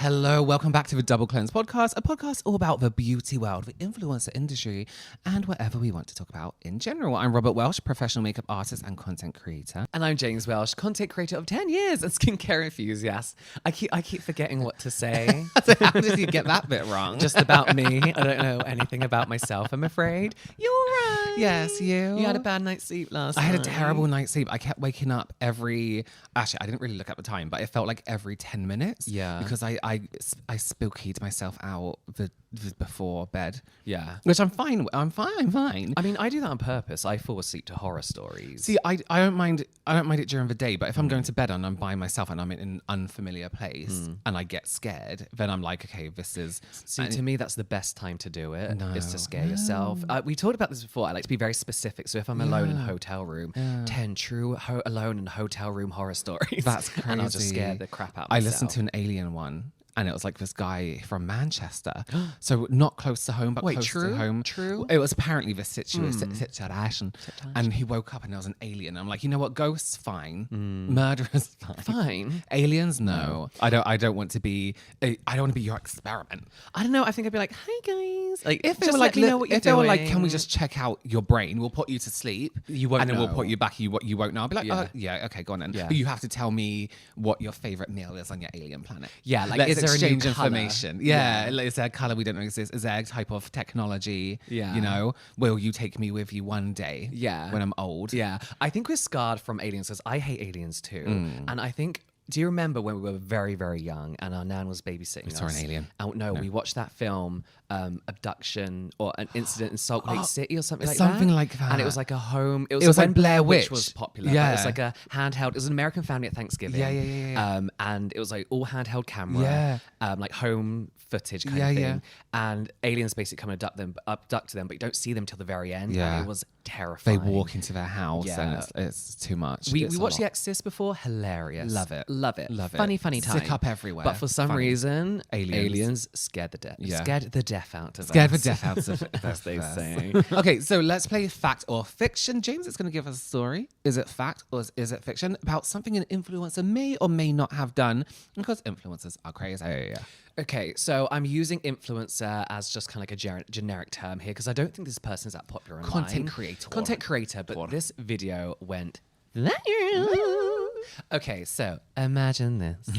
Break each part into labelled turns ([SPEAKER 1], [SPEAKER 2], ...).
[SPEAKER 1] Hello, welcome back to the Double Cleanse podcast, a podcast all about the beauty world, the influencer industry, and whatever we want to talk about in general. I'm Robert Welsh, professional makeup artist and content creator.
[SPEAKER 2] And I'm James Welsh, content creator of 10 years and skincare enthusiast. I keep forgetting what to say.
[SPEAKER 1] How did you get that bit wrong?
[SPEAKER 2] Just about me. I don't know anything about myself, I'm afraid. You're right.
[SPEAKER 1] Yes, you.
[SPEAKER 2] You had a bad night's sleep last night.
[SPEAKER 1] I had a terrible night's sleep. I kept waking up actually, I didn't really look at the time, but it felt like every 10 minutes.
[SPEAKER 2] Yeah.
[SPEAKER 1] Because I spookied myself out before bed.
[SPEAKER 2] Yeah.
[SPEAKER 1] Which I'm fine. I'm fine.
[SPEAKER 2] I mean, I do that on purpose. I fall asleep to horror stories.
[SPEAKER 1] See, I don't mind it during the day, but if I'm going to bed and I'm by myself and I'm in an unfamiliar place and I get scared, then I'm like, okay, this is...
[SPEAKER 2] See, to me, that's the best time to do it, is to scare
[SPEAKER 1] No.
[SPEAKER 2] yourself. We talked about this before. I like to be very specific. So if I'm alone in a hotel room, 10 true alone in a hotel room horror stories.
[SPEAKER 1] That's crazy.
[SPEAKER 2] And I'll just scare the crap out of
[SPEAKER 1] I
[SPEAKER 2] myself.
[SPEAKER 1] listened to an alien one. And it was like this guy from Manchester. So not close to home, but close to home.
[SPEAKER 2] True?
[SPEAKER 1] It was apparently the situation. And he woke up and there was an alien. I'm like, you know what? Ghosts, fine. Murderers, fine.
[SPEAKER 2] Fine.
[SPEAKER 1] Aliens, no. I don't want to be your experiment.
[SPEAKER 2] I don't know. I think I'd be like, hi guys. Like,
[SPEAKER 1] If they
[SPEAKER 2] just
[SPEAKER 1] were
[SPEAKER 2] let
[SPEAKER 1] like,
[SPEAKER 2] me know what you're
[SPEAKER 1] if they
[SPEAKER 2] doing.
[SPEAKER 1] were like, can we just check out your brain? We'll put you to sleep.
[SPEAKER 2] You won't
[SPEAKER 1] and then
[SPEAKER 2] know.
[SPEAKER 1] we'll put you back. You won't know. I'll be like,
[SPEAKER 2] Yeah.
[SPEAKER 1] okay, go on then.
[SPEAKER 2] Yeah.
[SPEAKER 1] But you have to tell me what your favorite meal is on your alien planet.
[SPEAKER 2] Yeah, like,
[SPEAKER 1] Let's
[SPEAKER 2] is there a new
[SPEAKER 1] exchange
[SPEAKER 2] colour?
[SPEAKER 1] information. Yeah. Is there a color we don't know exists? Is there a type of technology?
[SPEAKER 2] Yeah.
[SPEAKER 1] You know, will you take me with you one day?
[SPEAKER 2] Yeah.
[SPEAKER 1] When I'm old?
[SPEAKER 2] Yeah. I think we're scarred from aliens because I hate aliens too. And I think, do you remember when we were very, very young and our nan was babysitting us?
[SPEAKER 1] saw an alien.
[SPEAKER 2] Oh, no, we watched that film, Abduction or an incident in Salt Lake City or something like
[SPEAKER 1] something
[SPEAKER 2] that.
[SPEAKER 1] like that.
[SPEAKER 2] And it was like a home. It
[SPEAKER 1] was
[SPEAKER 2] when
[SPEAKER 1] like Blair Witch.
[SPEAKER 2] was popular.
[SPEAKER 1] Yeah.
[SPEAKER 2] But it was like a handheld. It was an American family at Thanksgiving.
[SPEAKER 1] Yeah.
[SPEAKER 2] And it was like all handheld camera. Like home footage kind of thing.
[SPEAKER 1] Yeah.
[SPEAKER 2] And aliens basically come and abduct them, but you don't see them till the very end.
[SPEAKER 1] Yeah.
[SPEAKER 2] And it was
[SPEAKER 1] They
[SPEAKER 2] terrifying.
[SPEAKER 1] walk into their house and
[SPEAKER 2] Yeah.
[SPEAKER 1] it's too much.
[SPEAKER 2] We
[SPEAKER 1] It's a
[SPEAKER 2] watched
[SPEAKER 1] lot.
[SPEAKER 2] The Exorcist before. Hilarious.
[SPEAKER 1] Love it.
[SPEAKER 2] Love it.
[SPEAKER 1] Love it.
[SPEAKER 2] Funny time.
[SPEAKER 1] Sick up everywhere.
[SPEAKER 2] But for some
[SPEAKER 1] Funny.
[SPEAKER 2] reason,
[SPEAKER 1] Aliens.
[SPEAKER 2] aliens scared the death.
[SPEAKER 1] Yeah.
[SPEAKER 2] Scared the death out of us.
[SPEAKER 1] Scared the death out of it,
[SPEAKER 2] as they say.
[SPEAKER 1] Okay, so let's play fact or fiction. James is going to give us a story. Is it fact or is it fiction about something an influencer may or may not have done? Because influencers are crazy.
[SPEAKER 2] Okay, so I'm using influencer as just kind of like a generic term here because I don't think this person is that popular online.
[SPEAKER 1] Content creator.
[SPEAKER 2] Content creator, but this video went... Okay, so imagine this.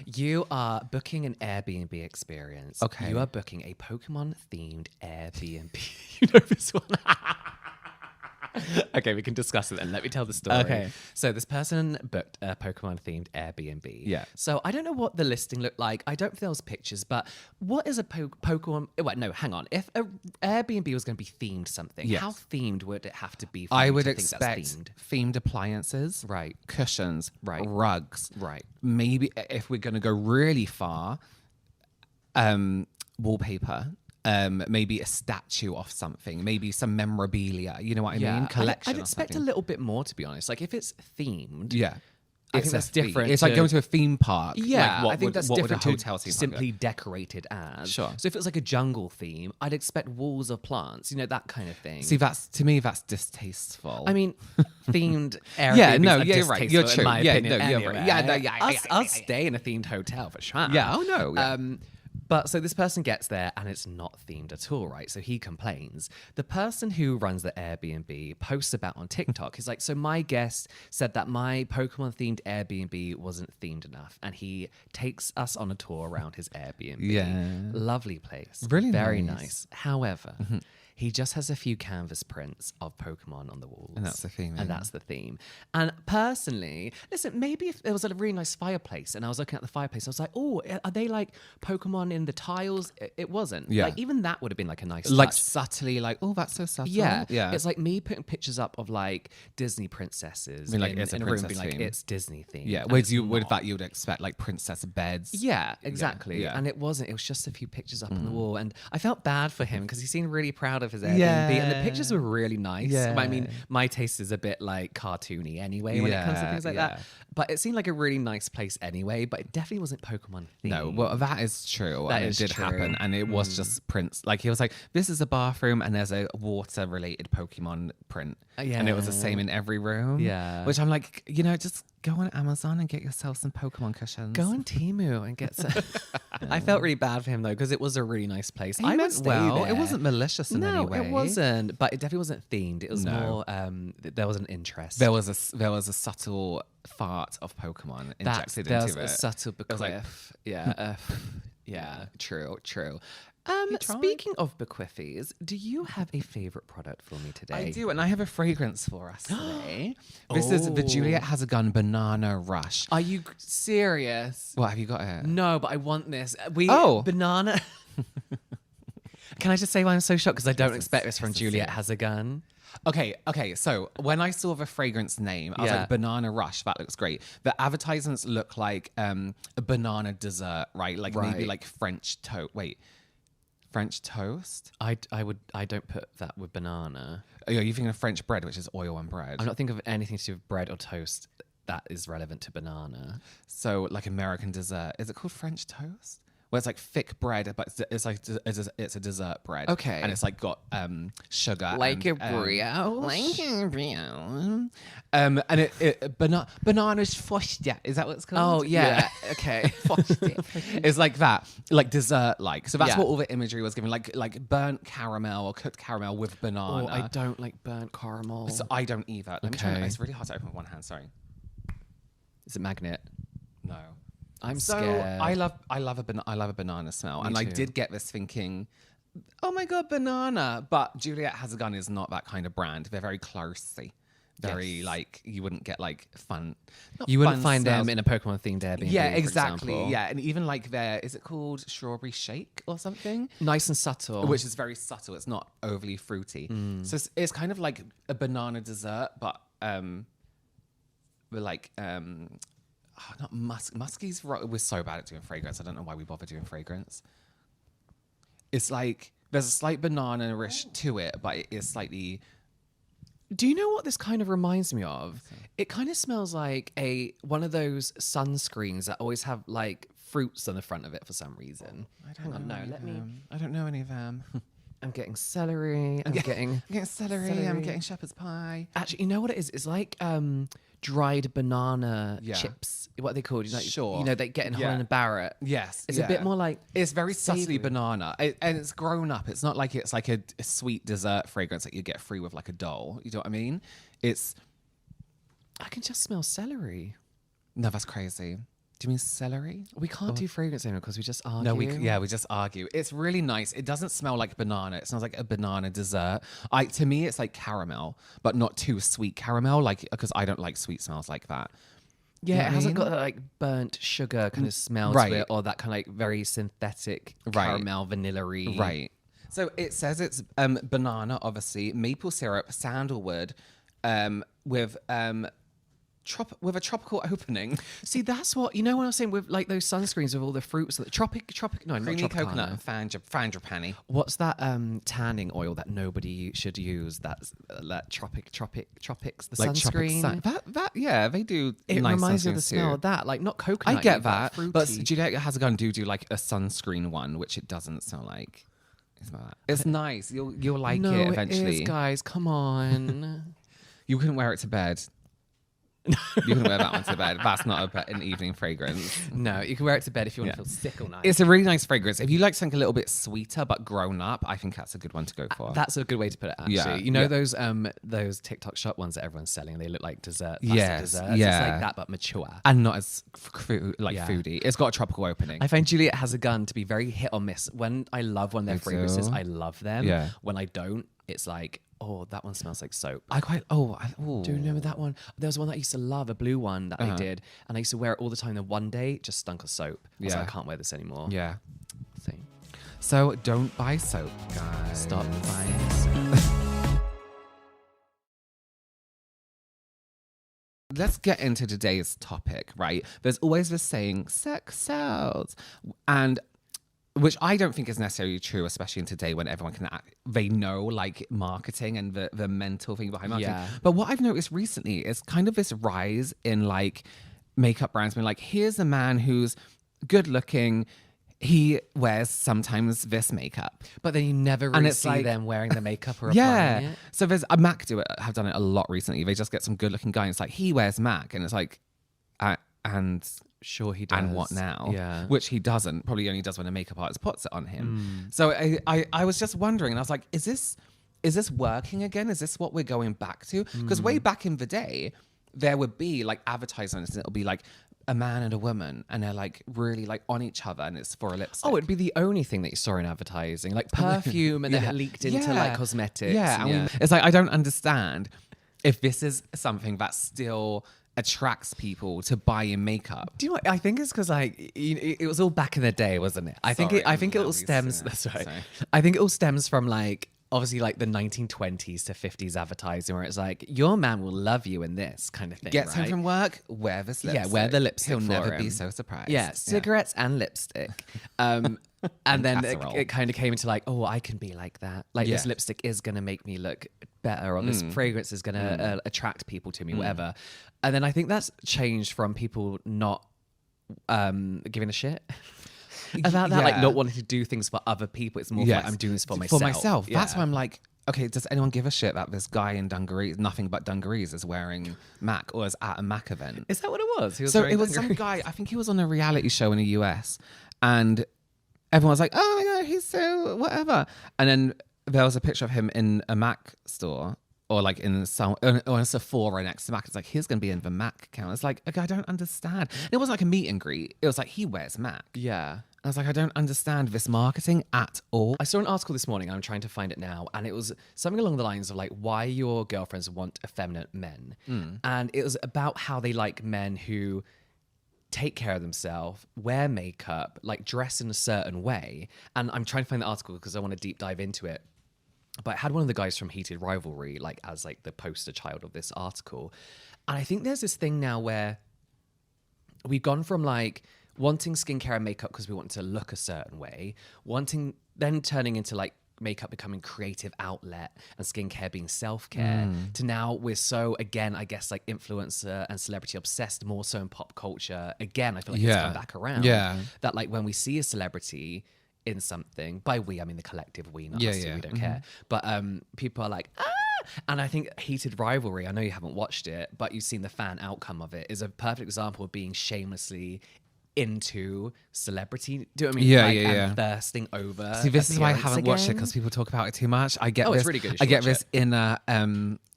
[SPEAKER 2] You are booking an Airbnb experience.
[SPEAKER 1] Okay.
[SPEAKER 2] You are booking a Pokemon-themed Airbnb. You know this one? Okay, we can discuss it then. Let me tell the story.
[SPEAKER 1] Okay.
[SPEAKER 2] So this person booked a Pokemon-themed Airbnb.
[SPEAKER 1] Yeah.
[SPEAKER 2] So I don't know what the listing looked like. I don't think there was pictures, but what is a Pokemon... Wait, no, hang on. If a Airbnb was going to be themed something,
[SPEAKER 1] Yes.
[SPEAKER 2] how themed would it have to be for
[SPEAKER 1] I
[SPEAKER 2] you
[SPEAKER 1] would
[SPEAKER 2] to think that's
[SPEAKER 1] expect themed appliances,
[SPEAKER 2] Right.
[SPEAKER 1] cushions,
[SPEAKER 2] Right.
[SPEAKER 1] rugs,
[SPEAKER 2] Right.
[SPEAKER 1] Maybe if we're going to go really far, wallpaper. Maybe a statue of something, maybe some memorabilia. You know what I mean? Collection.
[SPEAKER 2] I'd
[SPEAKER 1] of
[SPEAKER 2] expect a
[SPEAKER 1] something.
[SPEAKER 2] little bit more, to be honest. Like if it's themed,
[SPEAKER 1] Yeah.
[SPEAKER 2] I think that's different.
[SPEAKER 1] It's like going to a theme park.
[SPEAKER 2] Yeah,
[SPEAKER 1] Like
[SPEAKER 2] I think that's
[SPEAKER 1] what
[SPEAKER 2] different
[SPEAKER 1] would a
[SPEAKER 2] to
[SPEAKER 1] hotel theme park
[SPEAKER 2] simply
[SPEAKER 1] be?
[SPEAKER 2] decorated as.
[SPEAKER 1] Sure.
[SPEAKER 2] So if it's like a jungle theme, I'd expect walls of plants, you know, that kind of thing.
[SPEAKER 1] See, to me, that's distasteful.
[SPEAKER 2] I mean, themed Airbnbs
[SPEAKER 1] Yeah, no,
[SPEAKER 2] are
[SPEAKER 1] yeah, you're right. You're
[SPEAKER 2] distasteful
[SPEAKER 1] true.
[SPEAKER 2] in my
[SPEAKER 1] Yeah,
[SPEAKER 2] opinion
[SPEAKER 1] no, you're
[SPEAKER 2] anyway.
[SPEAKER 1] right. Yeah,
[SPEAKER 2] I'll stay in a themed hotel for sure.
[SPEAKER 1] Yeah, oh, no, yeah.
[SPEAKER 2] But so this person gets there and it's not themed at all, right? So he complains. The person who runs the Airbnb posts about on TikTok. He's like, so my guest said that my Pokemon-themed Airbnb wasn't themed enough. And he takes us on a tour around his Airbnb.
[SPEAKER 1] Yeah.
[SPEAKER 2] Lovely place.
[SPEAKER 1] Really
[SPEAKER 2] Very
[SPEAKER 1] nice.
[SPEAKER 2] nice. However, he just has a few canvas prints of Pokemon on the walls.
[SPEAKER 1] And that's the theme,
[SPEAKER 2] And
[SPEAKER 1] yeah.
[SPEAKER 2] that's the theme. And personally, listen, maybe if there was a really nice fireplace and I was looking at the fireplace, I was like, oh, are they like Pokemon in the tiles? It wasn't.
[SPEAKER 1] Yeah.
[SPEAKER 2] Like even that would have been like a nice
[SPEAKER 1] like
[SPEAKER 2] touch.
[SPEAKER 1] subtly, like, oh, that's so subtle.
[SPEAKER 2] Yeah.
[SPEAKER 1] Yeah.
[SPEAKER 2] It's like me putting pictures up of like Disney princesses
[SPEAKER 1] I mean, like,
[SPEAKER 2] in,
[SPEAKER 1] it's a
[SPEAKER 2] in a room
[SPEAKER 1] princess
[SPEAKER 2] being like,
[SPEAKER 1] theme.
[SPEAKER 2] it's Disney themed.
[SPEAKER 1] Yeah.
[SPEAKER 2] and
[SPEAKER 1] Would
[SPEAKER 2] it's
[SPEAKER 1] you would
[SPEAKER 2] not.
[SPEAKER 1] that you would expect like princess beds?
[SPEAKER 2] Yeah, exactly.
[SPEAKER 1] yeah.
[SPEAKER 2] And it wasn't. It was just a few pictures up on the wall. And I felt bad for him because he seemed really proud of his Airbnb.
[SPEAKER 1] Yeah.
[SPEAKER 2] And the pictures were really nice.
[SPEAKER 1] Yeah.
[SPEAKER 2] I mean, my taste is a bit like cartoony anyway when it comes to
[SPEAKER 1] Yeah,
[SPEAKER 2] things like
[SPEAKER 1] yeah.
[SPEAKER 2] that. But it seemed like a really nice place anyway. But it definitely wasn't Pokemon themed.
[SPEAKER 1] No, well, that is true.
[SPEAKER 2] That
[SPEAKER 1] and
[SPEAKER 2] is
[SPEAKER 1] it did
[SPEAKER 2] true.
[SPEAKER 1] happen. And it was just prints. Like, he was like, this is a bathroom and there's a water-related Pokemon print. And it was the same in every room.
[SPEAKER 2] Yeah.
[SPEAKER 1] Which I'm like, you know, just Go on Amazon and get yourself some Pokemon cushions.
[SPEAKER 2] Go on Temu and get some. I felt really bad for him though, because it was a really nice place.
[SPEAKER 1] He
[SPEAKER 2] I would
[SPEAKER 1] meant
[SPEAKER 2] stay
[SPEAKER 1] well.
[SPEAKER 2] there.
[SPEAKER 1] It wasn't malicious in any way.
[SPEAKER 2] No, it wasn't. But it definitely wasn't themed. It was
[SPEAKER 1] No.
[SPEAKER 2] more. There was an interest.
[SPEAKER 1] There was a subtle fart of Pokemon injected
[SPEAKER 2] There
[SPEAKER 1] into
[SPEAKER 2] was
[SPEAKER 1] it.
[SPEAKER 2] a subtle
[SPEAKER 1] was like,
[SPEAKER 2] bequiff. Yeah. Yeah. True.
[SPEAKER 1] tried.
[SPEAKER 2] Speaking of bequiffies, do you have a favorite product for me today?
[SPEAKER 1] I do, and I have a fragrance for us today. This is the Juliet Has a Gun Banana Rush.
[SPEAKER 2] Are you serious?
[SPEAKER 1] What, have you got it?
[SPEAKER 2] No, but I want this. Banana. Can I just say why I'm so shocked? Because I don't expect this from Juliet Has a Gun.
[SPEAKER 1] Okay. So when I saw the fragrance name, I was like, Banana Rush, that looks great. The advertisements look like a banana dessert, right? Like maybe like French toast. Wait, French toast?
[SPEAKER 2] I don't put that with banana.
[SPEAKER 1] Oh, you're thinking of French bread, which is oil and bread.
[SPEAKER 2] I'm not thinking of anything to do with bread or toast that is relevant to banana.
[SPEAKER 1] So like American dessert. Is it called French toast? Where it's like thick bread, but it's like it's a dessert bread.
[SPEAKER 2] Okay.
[SPEAKER 1] And it's like got sugar.
[SPEAKER 2] Like
[SPEAKER 1] and,
[SPEAKER 2] a brioche?
[SPEAKER 1] Like a brioche. And bananas foster. Is that what it's called?
[SPEAKER 2] Oh, yeah. Okay.
[SPEAKER 1] Foster. It's like that. Like dessert like. So that's
[SPEAKER 2] Yeah.
[SPEAKER 1] what all the imagery was giving. Like burnt caramel or cooked caramel with banana.
[SPEAKER 2] Oh, I don't like burnt caramel.
[SPEAKER 1] So I don't either. Let me try.
[SPEAKER 2] Okay.
[SPEAKER 1] It's really hard to open with one hand, sorry.
[SPEAKER 2] Is it magnet?
[SPEAKER 1] No.
[SPEAKER 2] I'm
[SPEAKER 1] So
[SPEAKER 2] scared.
[SPEAKER 1] I love a banana smell,
[SPEAKER 2] Me
[SPEAKER 1] and I
[SPEAKER 2] too.
[SPEAKER 1] did get this thinking, oh my god, banana! But Juliet Has a Gun is not that kind of brand. They're very closey, very like you wouldn't get like fun.
[SPEAKER 2] You wouldn't
[SPEAKER 1] fun
[SPEAKER 2] find
[SPEAKER 1] smells.
[SPEAKER 2] them in a Pokemon themed Airbnb.
[SPEAKER 1] Yeah,
[SPEAKER 2] for
[SPEAKER 1] exactly.
[SPEAKER 2] example.
[SPEAKER 1] Yeah, and even like is it called strawberry shake or something?
[SPEAKER 2] Nice and subtle.
[SPEAKER 1] Which is very subtle. It's not overly fruity. So it's kind of like a banana dessert, but with like not muskie's we're so bad at doing fragrance. I don't know why we bother doing fragrance. It's like there's a slight banana-ish to it, but it is slightly.
[SPEAKER 2] Do you know what this kind of reminds me of? It kind of smells like one of those sunscreens that always have like fruits on the front of it for some reason.
[SPEAKER 1] I don't know any of them.
[SPEAKER 2] I'm getting celery. I'm getting
[SPEAKER 1] celery. I'm getting shepherd's pie.
[SPEAKER 2] Actually, you know what it is? It's like dried banana
[SPEAKER 1] Yeah.
[SPEAKER 2] chips. What are they called? Like,
[SPEAKER 1] Sure.
[SPEAKER 2] You know, they get in
[SPEAKER 1] Yeah.
[SPEAKER 2] Holland & Barrett.
[SPEAKER 1] Yes,
[SPEAKER 2] It's a bit more like
[SPEAKER 1] it's very subtly
[SPEAKER 2] savoury.
[SPEAKER 1] banana, and it's grown up. It's not like it's like a sweet dessert fragrance that you get free with like a doll. You know what I mean?
[SPEAKER 2] I can just smell celery.
[SPEAKER 1] No, that's crazy. Do you mean celery?
[SPEAKER 2] We can't do fragrance anymore because we just argue.
[SPEAKER 1] No, we just argue. It's really nice. It doesn't smell like banana. It smells like a banana dessert. To me, it's like caramel, but not too sweet caramel. Like because I don't like sweet smells like that.
[SPEAKER 2] Yeah,
[SPEAKER 1] You know
[SPEAKER 2] it
[SPEAKER 1] what I
[SPEAKER 2] hasn't
[SPEAKER 1] mean?
[SPEAKER 2] got that like burnt sugar kind of smell
[SPEAKER 1] Right.
[SPEAKER 2] to it, or that kind of like very synthetic caramel vanilla-y.
[SPEAKER 1] Right. So it says it's banana, obviously, maple syrup, sandalwood, with a tropical opening.
[SPEAKER 2] See, that's what, you know what I was saying with like those sunscreens with all the fruits, no,
[SPEAKER 1] Creamy
[SPEAKER 2] not
[SPEAKER 1] coconut and
[SPEAKER 2] Tropicana.
[SPEAKER 1] frangipani.
[SPEAKER 2] What's that tanning oil that nobody should use? That's tropics, the
[SPEAKER 1] Like
[SPEAKER 2] sunscreen.
[SPEAKER 1] yeah, they do.
[SPEAKER 2] It
[SPEAKER 1] nice
[SPEAKER 2] reminds me of the
[SPEAKER 1] sunscreens
[SPEAKER 2] smell
[SPEAKER 1] too.
[SPEAKER 2] of that, like not coconut.
[SPEAKER 1] I get that, but
[SPEAKER 2] fruity.
[SPEAKER 1] Juliet Has a Gun do like a sunscreen one, which it doesn't smell like. It's nice. You'll like
[SPEAKER 2] no,
[SPEAKER 1] it eventually.
[SPEAKER 2] It is, guys. Come on.
[SPEAKER 1] You couldn't wear it to bed. You couldn't wear that one to bed. That's not an evening fragrance.
[SPEAKER 2] No, you can wear it to bed if you want to feel sick all night.
[SPEAKER 1] It's a really nice fragrance. If you like something a little bit sweeter but grown up, I think that's a good one to go for.
[SPEAKER 2] That's a good way to put it, actually.
[SPEAKER 1] Yeah,
[SPEAKER 2] You know
[SPEAKER 1] yeah.
[SPEAKER 2] those TikTok shop ones that everyone's selling? They look like dessert.
[SPEAKER 1] Yes,
[SPEAKER 2] Desserts.
[SPEAKER 1] yeah.
[SPEAKER 2] It's like that, but mature.
[SPEAKER 1] and not as
[SPEAKER 2] Yeah.
[SPEAKER 1] foodie. It's got a tropical opening.
[SPEAKER 2] I find Juliet Has a Gun to be very hit or miss. When I love one of their
[SPEAKER 1] Me
[SPEAKER 2] fragrances,
[SPEAKER 1] too.
[SPEAKER 2] I love them.
[SPEAKER 1] Yeah.
[SPEAKER 2] When I don't, it's like, oh, that one smells like soap.
[SPEAKER 1] Do
[SPEAKER 2] Do you remember that one? There was one that I used to love, a blue one that I did, and I used to wear it all the time. Then one day, it just stunk of soap. I was
[SPEAKER 1] Yeah.
[SPEAKER 2] like, I can't wear this anymore.
[SPEAKER 1] Yeah.
[SPEAKER 2] Same.
[SPEAKER 1] So don't buy soap, guys.
[SPEAKER 2] Stop buying soap.
[SPEAKER 1] Let's get into today's topic, right? There's always this saying, sex sells. And which I don't think is necessarily true, especially in today when everyone they know like marketing and the mental thing behind marketing.
[SPEAKER 2] Yeah.
[SPEAKER 1] But what I've noticed recently is kind of this rise in like makeup brands being like, here's a man who's good looking. He wears sometimes this makeup.
[SPEAKER 2] But then you never really
[SPEAKER 1] it's
[SPEAKER 2] see
[SPEAKER 1] like-
[SPEAKER 2] them wearing the makeup or applying
[SPEAKER 1] Yeah.
[SPEAKER 2] it.
[SPEAKER 1] So there's a Mac have done it a lot recently. They just get some good looking guy and it's like, he wears Mac. And it's like, and
[SPEAKER 2] Sure, he does.
[SPEAKER 1] and what now?
[SPEAKER 2] Yeah.
[SPEAKER 1] Which he doesn't. Probably only does when a makeup artist puts it on him. So I was just wondering, and I was like, is this working again? Is this what we're going back to? Because way back in the day, there would be like advertisements, and it'll be like a man and a woman, and they're like really like on each other, and it's for a lipstick.
[SPEAKER 2] Oh, it'd be the only thing that you saw in advertising, like perfume, and then it leaked into like cosmetics.
[SPEAKER 1] Yeah,
[SPEAKER 2] and
[SPEAKER 1] it's like I don't understand if this is something that still attracts people to buy in makeup.
[SPEAKER 2] Do you know what? I think it's because like it was all back in the day, wasn't it? I think it all stems. That's right.
[SPEAKER 1] Sorry.
[SPEAKER 2] I think it all stems from like obviously like the 1920s to 50s advertising, where it's like your man will love you in this kind of thing.
[SPEAKER 1] Gets
[SPEAKER 2] right?
[SPEAKER 1] home from work, wear this lipstick.
[SPEAKER 2] Yeah, wear the lipstick.
[SPEAKER 1] He'll
[SPEAKER 2] for
[SPEAKER 1] never
[SPEAKER 2] him.
[SPEAKER 1] be so surprised.
[SPEAKER 2] Yeah, cigarettes and lipstick. And then it kind of came into like, oh, I can be like that. Like this lipstick is going to make me look better, or this fragrance is going to attract people to me, whatever. And then I think that's changed from people not giving a shit about that, like not wanting to do things for other people. It's more like I'm doing this for myself.
[SPEAKER 1] For myself.
[SPEAKER 2] Yeah.
[SPEAKER 1] That's why I'm like, okay, does anyone give a shit that this guy in dungarees, nothing but dungarees, is wearing MAC or is at a MAC event?
[SPEAKER 2] Is that what it was?
[SPEAKER 1] So it was some guy, I think he was on a reality show in the US, and everyone was like, oh my God, he's so whatever. And then there was a picture of him in a MAC store, or like in or a Sephora next to MAC. It's like, he's going to be in the MAC account. It's like, okay, I don't understand. It wasn't like a meet and greet. It was like, he wears MAC.
[SPEAKER 2] Yeah.
[SPEAKER 1] I was like, I don't understand this marketing at all.
[SPEAKER 2] I saw an article this morning, I'm trying to find it now, and it was something along the lines of like why your girlfriends want effeminate men. And it was about how they like men who take care of themselves, wear makeup, like dress in a certain way. And I'm trying to find the article because I want to deep dive into it. But I had one of the guys from Heated Rivalry like as like the poster child of this article. And I think there's this thing now where we've gone from like wanting skincare and makeup because we want to look a certain way, then turning into like makeup becoming creative outlet and skincare being self-care, to now we're so, again, I guess like influencer and celebrity obsessed, more so in pop culture. Again, I feel like it's come back around.
[SPEAKER 1] Yeah.
[SPEAKER 2] That like when we see a celebrity in something, by we, I mean the collective we, not us, we don't care. But people are like, ah! And I think Heated Rivalry, I know you haven't watched it, but you've seen the fan outcome of it, is a perfect example of being shamelessly into celebrity. Do you know what I mean? And thirsting over.
[SPEAKER 1] See, this is why I haven't watched it,
[SPEAKER 2] again.
[SPEAKER 1] because people talk about it too much. I get this.
[SPEAKER 2] It's really good. You
[SPEAKER 1] I
[SPEAKER 2] should
[SPEAKER 1] get
[SPEAKER 2] watch
[SPEAKER 1] this
[SPEAKER 2] it.
[SPEAKER 1] inner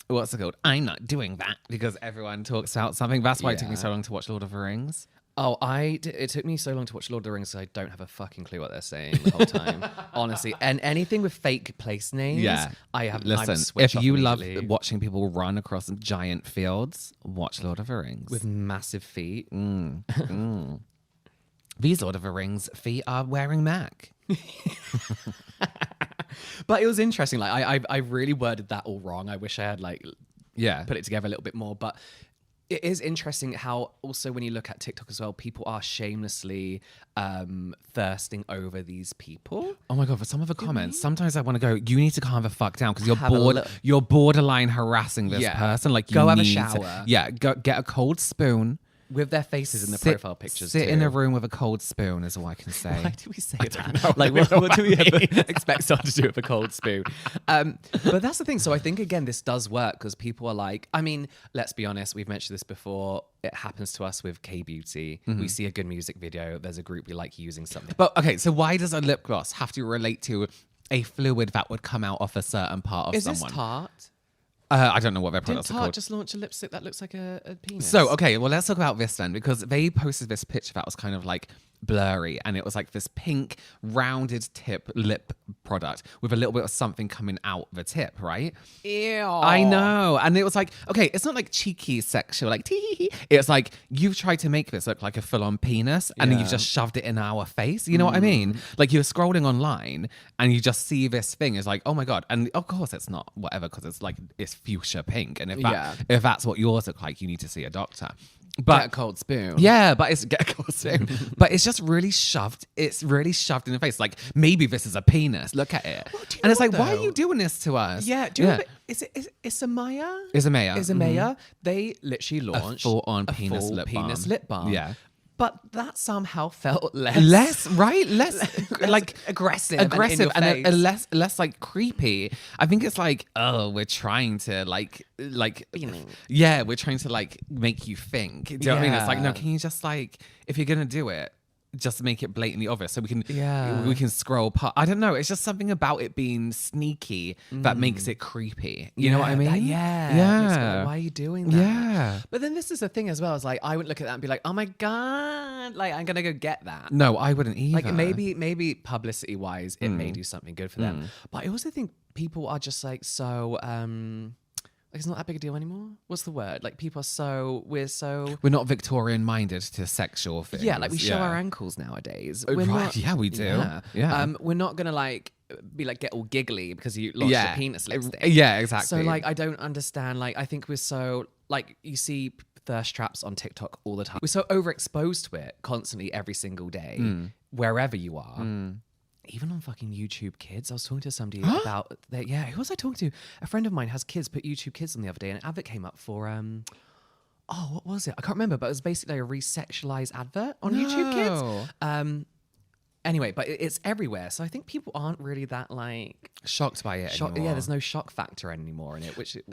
[SPEAKER 1] what's it called? I'm not doing that, because everyone talks about something. That's why it took me so long to watch Lord of the Rings.
[SPEAKER 2] Oh, it took me so long to watch Lord of the Rings, so I don't have a fucking clue what they're saying the whole time. Honestly, and anything with fake place names, I have.
[SPEAKER 1] Listen, if you love watching people run across giant fields, watch Lord of the Rings
[SPEAKER 2] with massive feet.
[SPEAKER 1] These Lord of the Rings feet are wearing MAC.
[SPEAKER 2] But it was interesting. Like I really worded that all wrong. I wish I had put it together a little bit more. But it is interesting how also when you look at TikTok as well, people are shamelessly thirsting over these people.
[SPEAKER 1] Oh my God, for some of the comments, sometimes I want to go, you need to calm the fuck down, because you're borderline harassing this person. Like,
[SPEAKER 2] go
[SPEAKER 1] you
[SPEAKER 2] have a
[SPEAKER 1] need
[SPEAKER 2] shower.
[SPEAKER 1] Go get a cold spoon.
[SPEAKER 2] With their faces in the profile pictures.
[SPEAKER 1] Sit in a room with a cold spoon is all I can say.
[SPEAKER 2] Why do we say that? Like, what do we ever expect someone to do with a cold spoon? But that's the thing. So I think, again, this does work because people are like, I mean, let's be honest. We've mentioned this before. It happens to us with K-beauty. We see a good music video. There's a group we like using something.
[SPEAKER 1] But okay, so why does a lip gloss have to relate to a fluid that would come out of a certain part of someone?
[SPEAKER 2] Is this Tarte?
[SPEAKER 1] I don't know what their
[SPEAKER 2] Didn't
[SPEAKER 1] products are
[SPEAKER 2] Tarte
[SPEAKER 1] called.
[SPEAKER 2] just launch a lipstick that looks like a penis?
[SPEAKER 1] So, okay, well, let's talk about this then, because they posted this picture that was kind of like blurry, and it was like this pink rounded tip lip product with a little bit of something coming out the tip, right?
[SPEAKER 2] Ew.
[SPEAKER 1] I know. And it was like, okay, it's not like cheeky sexual, like tee. It's like, you've tried to make this look like a full-on penis, and then you've just shoved it in our face. You know what I mean? Like, you're scrolling online and you just see this thing. It's like, oh my God. And of course it's not whatever, because it's like, it's fuchsia pink. And if that's what yours look like, you need to see a doctor. But
[SPEAKER 2] get a cold spoon.
[SPEAKER 1] Yeah, but it's get a cold spoon. But it's just really shoved. It's really shoved in the face. Like, maybe this is a penis. Look at it.
[SPEAKER 2] Well,
[SPEAKER 1] and it's like, why are you doing this to us?
[SPEAKER 2] Yeah. Do you know is it Isamaya?
[SPEAKER 1] Isamaya.
[SPEAKER 2] They literally launched
[SPEAKER 1] a full-on penis lip balm.
[SPEAKER 2] lip balm.
[SPEAKER 1] Yeah.
[SPEAKER 2] But that somehow felt less
[SPEAKER 1] like
[SPEAKER 2] aggressive
[SPEAKER 1] and less like creepy. I think it's like, oh, we're trying to like we're trying to like make you think. Do you know what I mean? It's like, no, can you just like, if you're gonna do it, just make it blatantly obvious so we can scroll past. I don't know. It's just something about it being sneaky that makes it creepy. You know what I mean?
[SPEAKER 2] Yeah. Why are you doing that?
[SPEAKER 1] Yeah.
[SPEAKER 2] But then this is the thing as well. Is like I would look at that and be like, oh my god, like I'm gonna go get that.
[SPEAKER 1] No, I wouldn't either.
[SPEAKER 2] Like maybe publicity wise, it may do something good for them. But I also think people are just like so. Like it's not that big a deal anymore. What's the word? Like people are we're
[SPEAKER 1] not Victorian minded to sexual things.
[SPEAKER 2] Yeah, like we show our ankles nowadays.
[SPEAKER 1] We're not, yeah, we do. Yeah.
[SPEAKER 2] We're not gonna like be like get all giggly because you lost your penis lipstick.
[SPEAKER 1] Yeah, exactly.
[SPEAKER 2] So like I don't understand. Like I think we're so like you see thirst traps on TikTok all the time. We're so overexposed to it constantly every single day, wherever you are. Even on fucking YouTube Kids, I was talking to somebody about that. Yeah, who was I talking to? A friend of mine has kids, put YouTube Kids on the other day, and an advert came up for what was it? I can't remember, but it was basically a re-sexualized advert on YouTube Kids. Anyway, but it's everywhere, so I think people aren't really that like
[SPEAKER 1] shocked by it anymore.
[SPEAKER 2] Yeah, there's no shock factor anymore in it, which is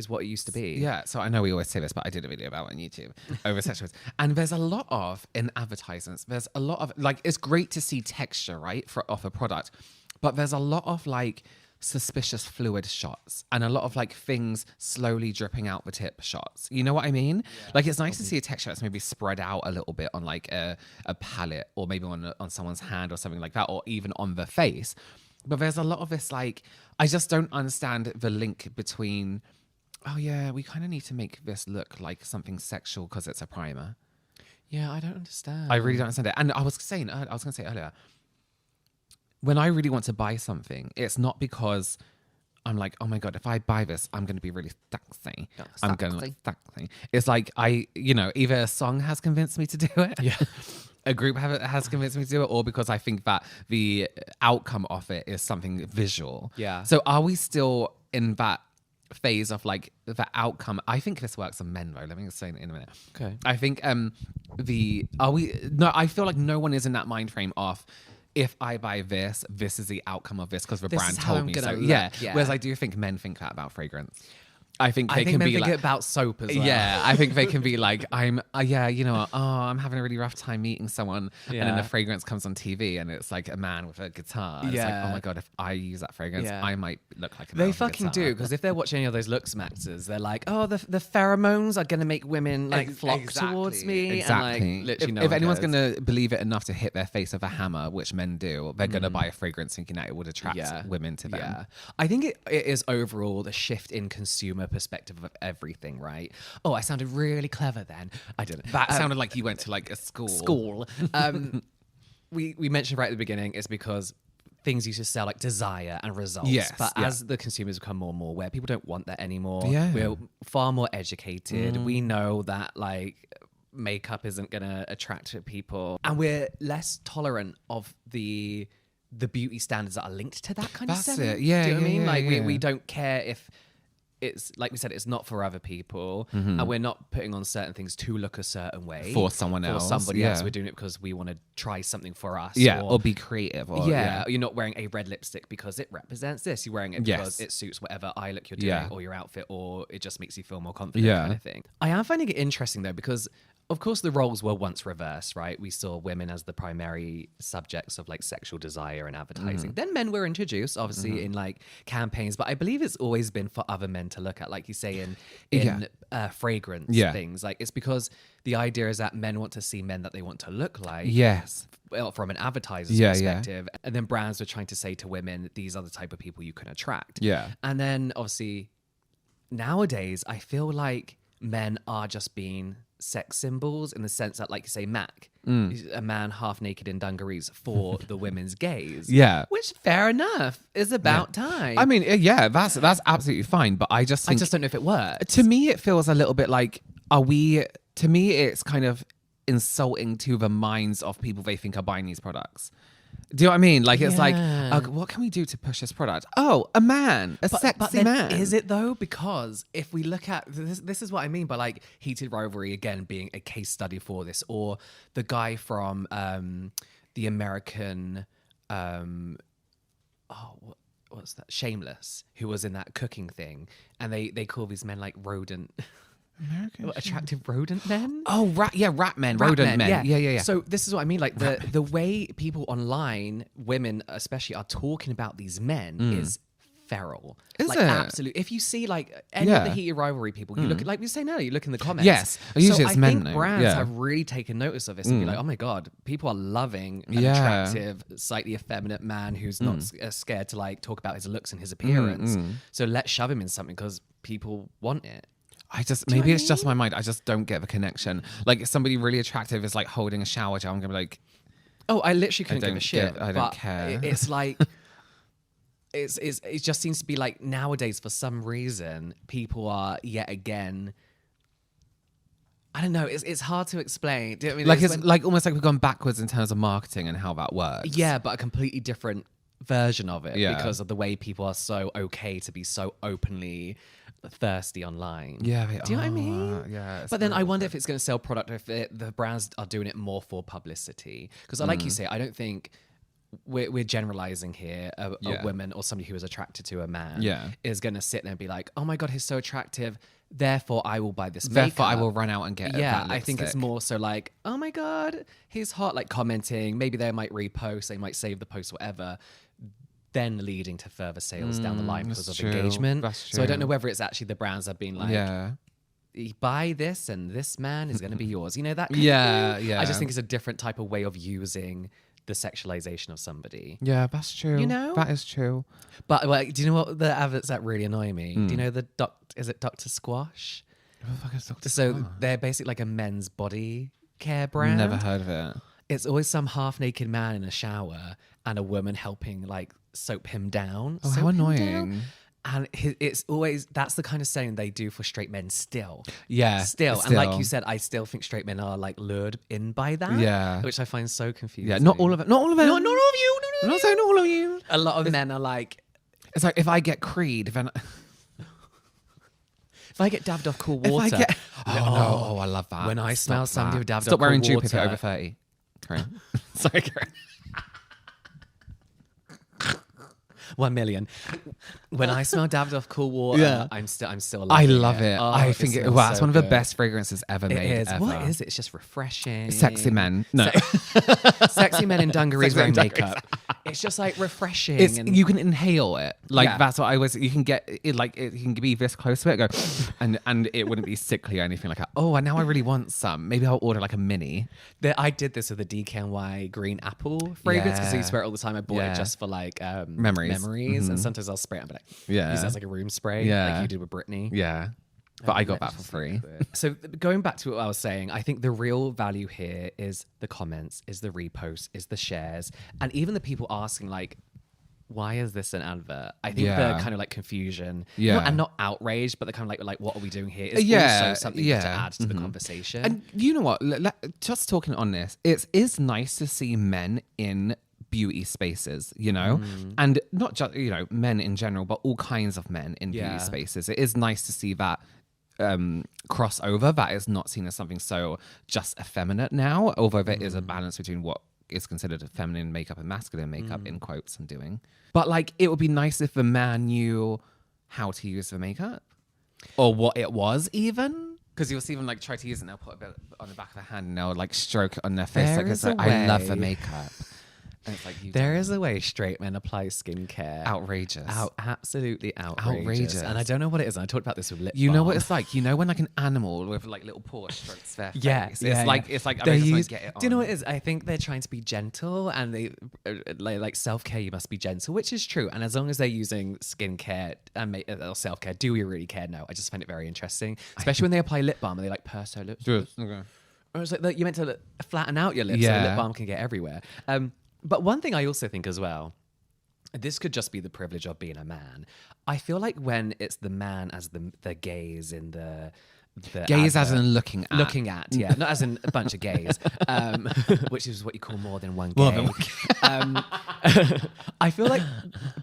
[SPEAKER 2] what it used to be.
[SPEAKER 1] Yeah, so I know we always say this, but I did a video about it on YouTube over sexuals, and there's a lot of in advertisements. There's a lot of like it's great to see texture, right, off a product, but there's a lot of like suspicious fluid shots and a lot of like things slowly dripping out the tip shots. You know what I mean? Yeah, like it's nice to see a texture that's maybe spread out a little bit on like a palette or maybe on someone's hand or something like that, or even on the face. But there's a lot of this like, I just don't understand the link between, oh yeah, we kind of need to make this look like something sexual because it's a primer.
[SPEAKER 2] Yeah, I don't understand.
[SPEAKER 1] I really don't understand it. And I was going to say earlier, when I really want to buy something, it's not because I'm like, oh my God, if I buy this, I'm going to be really sexy. I'm going to look sexy. It's like either a song has convinced me to do it.
[SPEAKER 2] Yeah.
[SPEAKER 1] A group has convinced me to do it, or because I think that the outcome of it is something visual.
[SPEAKER 2] Yeah.
[SPEAKER 1] So are we still in that phase of like the outcome? I think this works on men though. Let me explain it in a minute.
[SPEAKER 2] Okay.
[SPEAKER 1] I think I feel like no one is in that mind frame of, if I buy this is the outcome of this because the brand told me so. Yeah. Whereas I do think men think that about fragrance. I think they can be like
[SPEAKER 2] about soap as well.
[SPEAKER 1] Yeah, I think they can be like, I'm having a really rough time meeting someone, and then the fragrance comes on TV and it's like a man with a guitar. It's like, oh my God, if I use that fragrance, I might look like a man.
[SPEAKER 2] They fucking do, because if they're watching any of those looks maxes, they're like, oh, the pheromones are gonna make women like flock towards me.
[SPEAKER 1] Exactly.
[SPEAKER 2] And, like, literally
[SPEAKER 1] if anyone's gonna believe it enough to hit their face with a hammer, which men do, they're gonna buy a fragrance thinking that it would attract women to them.
[SPEAKER 2] Yeah. I think it is overall the shift in consumer perspective of everything, right? Oh, I sounded really clever then. I didn't.
[SPEAKER 1] That sounded like you went to like a school.
[SPEAKER 2] We mentioned right at the beginning is because things used to sell like desire and results.
[SPEAKER 1] Yes,
[SPEAKER 2] but as the consumers become more and more aware, people don't want that anymore.
[SPEAKER 1] Yeah.
[SPEAKER 2] We're far more educated. We know that like makeup isn't gonna attract people, and we're less tolerant of the beauty standards that are linked to that kind of stuff.
[SPEAKER 1] That's it. Yeah.
[SPEAKER 2] Do you know what I mean? Like
[SPEAKER 1] yeah.
[SPEAKER 2] we don't care if it's, like we said, it's not for other people, and we're not putting on certain things to look a certain way
[SPEAKER 1] for someone else.
[SPEAKER 2] For somebody else. We're doing it because we want to try something for us.
[SPEAKER 1] Or be creative. Or,
[SPEAKER 2] you're not wearing a red lipstick because it represents this. You're wearing it because it suits whatever eye look you're doing, or your outfit, or it just makes you feel more confident, kind of thing. I am finding it interesting though, because of course the roles were once reversed, right? We saw women as the primary subjects of like sexual desire and advertising. Then men were introduced, obviously, in like campaigns, but I believe it's always been for other men to look at, like you say in fragrance things. Like it's because the idea is that men want to see men that they want to look like.
[SPEAKER 1] Yes.
[SPEAKER 2] Well, from an advertiser's perspective. And then brands were trying to say to women, these are the type of people you can attract.
[SPEAKER 1] Yeah.
[SPEAKER 2] And then obviously nowadays I feel like men are just being sex symbols, in the sense that, like you say, Mac, a man half naked in dungarees for the women's gaze.
[SPEAKER 1] Yeah.
[SPEAKER 2] Which, fair enough, is about time.
[SPEAKER 1] I mean, that's absolutely fine, but I just
[SPEAKER 2] don't know if it works.
[SPEAKER 1] To me, it feels a little bit like, to me, it's kind of insulting to the minds of people they think are buying these products. Do you know what I mean? Like, it's like,
[SPEAKER 2] Yeah.
[SPEAKER 1] what can we do to push this product? Oh, a man, a sexy
[SPEAKER 2] then
[SPEAKER 1] man.
[SPEAKER 2] is it though? Because if we look at this is what I mean by like heated rivalry again being a case study for this, or the guy from the American what's that? Shameless, who was in that cooking thing, and they call these men like rodent. Attractive rodent men?
[SPEAKER 1] Oh, rat men, rodent men. Yeah.
[SPEAKER 2] So this is what I mean. Like the way people online, women especially, are talking about these men is feral.
[SPEAKER 1] Is
[SPEAKER 2] like,
[SPEAKER 1] it?
[SPEAKER 2] Absolutely. If you see like any of the heated rivalry people, you look at, like we say now, you look in the comments.
[SPEAKER 1] Yes. Usually it's
[SPEAKER 2] I
[SPEAKER 1] men
[SPEAKER 2] think
[SPEAKER 1] though.
[SPEAKER 2] brands
[SPEAKER 1] Yeah.
[SPEAKER 2] have really taken notice of this and be like, oh my God, people are loving an
[SPEAKER 1] Yeah.
[SPEAKER 2] attractive, slightly effeminate man who's not scared to like talk about his looks and his appearance. So let's shove him in something because people want it.
[SPEAKER 1] Maybe it's just my mind. I just don't get the connection. Like, if somebody really attractive is like holding a shower gel, I'm gonna be like,
[SPEAKER 2] oh, I literally couldn't give a shit.
[SPEAKER 1] I don't care.
[SPEAKER 2] It's like, it just seems to be like nowadays, for some reason, people are yet again. I don't know. It's hard to explain. Do you know what I mean?
[SPEAKER 1] like it's like almost like we've gone backwards in terms of marketing and how that works.
[SPEAKER 2] Yeah, but a completely different version of it
[SPEAKER 1] Yeah.
[SPEAKER 2] because of the way people are so okay to be so openly thirsty online.
[SPEAKER 1] Yeah,
[SPEAKER 2] do you know what I mean?
[SPEAKER 1] Yeah.
[SPEAKER 2] But then I wonder if it's going to sell product, or if the brands are doing it more for publicity. Because like you say, I don't think we're generalizing here. A woman or somebody who is attracted to a man is going to sit there and be like, oh my God, he's so attractive, therefore I will buy this makeup.
[SPEAKER 1] Therefore, I will run out and get that
[SPEAKER 2] I think it's
[SPEAKER 1] lipstick.
[SPEAKER 2] more so like, oh my God, he's hot, like commenting. Maybe they might repost, they might save the post, whatever, then leading to further sales down the line because of
[SPEAKER 1] true.
[SPEAKER 2] engagement.
[SPEAKER 1] That's
[SPEAKER 2] So I don't
[SPEAKER 1] true.
[SPEAKER 2] know whether it's actually the brands have been like, buy this and this man is going to be yours. You know, that kind of thing. I just think it's a different type of way of using the sexualization of somebody.
[SPEAKER 1] Yeah, that's true.
[SPEAKER 2] You know?
[SPEAKER 1] That is true.
[SPEAKER 2] But like, do you know what the adverts that really annoy me? Do you know is it Dr. Squash?
[SPEAKER 1] What the fuck is Dr.
[SPEAKER 2] So
[SPEAKER 1] Squash?
[SPEAKER 2] they're basically like a men's body care brand.
[SPEAKER 1] Never heard of it.
[SPEAKER 2] It's always some half-naked man in a shower and a woman helping like soap him down.
[SPEAKER 1] Oh,
[SPEAKER 2] soap
[SPEAKER 1] how
[SPEAKER 2] him down.
[SPEAKER 1] annoying.
[SPEAKER 2] And it's always, that's the kind of selling they do for straight men still.
[SPEAKER 1] Yeah.
[SPEAKER 2] Still. And like you said, I still think straight men are like lured in by that.
[SPEAKER 1] Yeah.
[SPEAKER 2] Which I find so confusing.
[SPEAKER 1] Yeah, not all of it. Not all of it.
[SPEAKER 2] Not all of you.
[SPEAKER 1] I'm not saying not all of you.
[SPEAKER 2] A lot of men are like,
[SPEAKER 1] It's like if I get Creed, then
[SPEAKER 2] if I get dabbed off cool
[SPEAKER 1] if
[SPEAKER 2] water.
[SPEAKER 1] I get oh, I love that.
[SPEAKER 2] When I smell somebody with dabbed
[SPEAKER 1] Stop
[SPEAKER 2] off cool
[SPEAKER 1] wearing
[SPEAKER 2] water.
[SPEAKER 1] Dupe if you're over 30. Sorry. Sorry, Karen.
[SPEAKER 2] 1 million. When I smell dabbed off cool water, I'm still
[SPEAKER 1] I
[SPEAKER 2] loving
[SPEAKER 1] love it.
[SPEAKER 2] Oh,
[SPEAKER 1] I think
[SPEAKER 2] smells
[SPEAKER 1] wow, it's
[SPEAKER 2] so
[SPEAKER 1] one of the
[SPEAKER 2] good.
[SPEAKER 1] best fragrances ever
[SPEAKER 2] It
[SPEAKER 1] made.
[SPEAKER 2] is.
[SPEAKER 1] Ever.
[SPEAKER 2] What is it? It's just refreshing.
[SPEAKER 1] Sexy men. No.
[SPEAKER 2] Sexy men in dungarees
[SPEAKER 1] Sexy men
[SPEAKER 2] wearing
[SPEAKER 1] in dungarees.
[SPEAKER 2] makeup. It's just like refreshing.
[SPEAKER 1] You can inhale it. Like
[SPEAKER 2] Yeah.
[SPEAKER 1] that's what I was. You can get it. Like you can be this close to it. Go, and it wouldn't be sickly or anything like that. Oh, and now I really want some. Maybe I'll order like a mini.
[SPEAKER 2] I did this with the DKNY green apple fragrance because I used to wear it all the time. I bought
[SPEAKER 1] Yeah.
[SPEAKER 2] it just for like
[SPEAKER 1] Memories.
[SPEAKER 2] and sometimes I'll spray it and be like,
[SPEAKER 1] Yeah.
[SPEAKER 2] use it as like a room spray,
[SPEAKER 1] Yeah.
[SPEAKER 2] like you did with Britney.
[SPEAKER 1] Yeah, but I got that for free.
[SPEAKER 2] So going back to what I was saying, I think the real value here is the comments, is the reposts, is the shares, and even the people asking like, why is this an advert? I think
[SPEAKER 1] Yeah.
[SPEAKER 2] the kind of like confusion,
[SPEAKER 1] Yeah.
[SPEAKER 2] and not outrage, but the kind of like what are we doing here? Is
[SPEAKER 1] Yeah,
[SPEAKER 2] also something
[SPEAKER 1] yeah.
[SPEAKER 2] to add to the conversation.
[SPEAKER 1] And you know what? Just talking on this, it is nice to see men in beauty spaces, you know, and not just men in general, but all kinds of men in
[SPEAKER 2] Yeah.
[SPEAKER 1] beauty spaces. It is nice to see that crossover that is not seen as something so just effeminate now, although there is a balance between what is considered feminine makeup and masculine makeup in quotes I'm doing. But like it would be nice if the man knew how to use the makeup or what it was even. Because you'll see them like try to use it and they'll put a bit on the back of their hand and they'll like stroke it on their face.
[SPEAKER 2] There
[SPEAKER 1] Like it's
[SPEAKER 2] is a
[SPEAKER 1] like, I love the
[SPEAKER 2] way.
[SPEAKER 1] makeup. And it's like
[SPEAKER 2] there is a way straight men apply skincare.
[SPEAKER 1] outrageous.
[SPEAKER 2] Absolutely outrageous.
[SPEAKER 1] Outrageous.
[SPEAKER 2] And I don't know what it is. And I talked about this with lip
[SPEAKER 1] You know
[SPEAKER 2] balm.
[SPEAKER 1] what it's like? You know when like an animal with like little paw strokes their face?
[SPEAKER 2] Yeah,
[SPEAKER 1] It's
[SPEAKER 2] yeah,
[SPEAKER 1] like
[SPEAKER 2] yeah.
[SPEAKER 1] it's like
[SPEAKER 2] They
[SPEAKER 1] I just
[SPEAKER 2] use-
[SPEAKER 1] get it on.
[SPEAKER 2] Do you know what it is? I think they're trying to be gentle, and they like self-care. You must be gentle, which is true. And as long as they're using skincare and or self-care, do we really care? No, I just find it very interesting, especially when they apply lip balm and they like purse their lips.
[SPEAKER 1] Just, okay.
[SPEAKER 2] Or it's like you meant to flatten out your lips so the
[SPEAKER 1] Yeah.
[SPEAKER 2] lip balm can get everywhere. But one thing I also think as well, this could just be the privilege of being a man. I feel like when it's the man as the gaze in the the
[SPEAKER 1] Gays as
[SPEAKER 2] advert.
[SPEAKER 1] in looking at.
[SPEAKER 2] Looking at, yeah, not as in a bunch of gays, which is what you call more than one gay.
[SPEAKER 1] More than
[SPEAKER 2] I feel like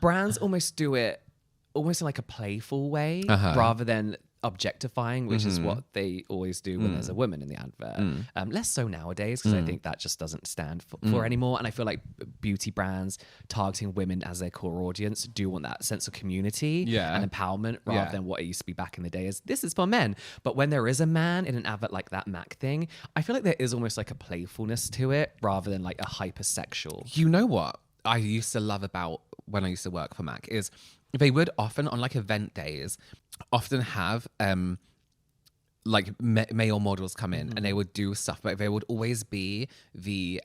[SPEAKER 2] brands almost do it almost in like a playful way rather than objectifying, which is what they always do when there's a woman in the advert. Less so nowadays, because I think that just doesn't stand for anymore. And I feel like beauty brands targeting women as their core audience do want that sense of community and empowerment rather than what it used to be back in the day as this is for men. But when there is a man in an advert like that Mac thing, I feel like there is almost like a playfulness to it rather than like a hypersexual.
[SPEAKER 1] You know what I used to love about when I used to work for Mac is they would often on like event days often have like male models come in and they would do stuff, but they would always be the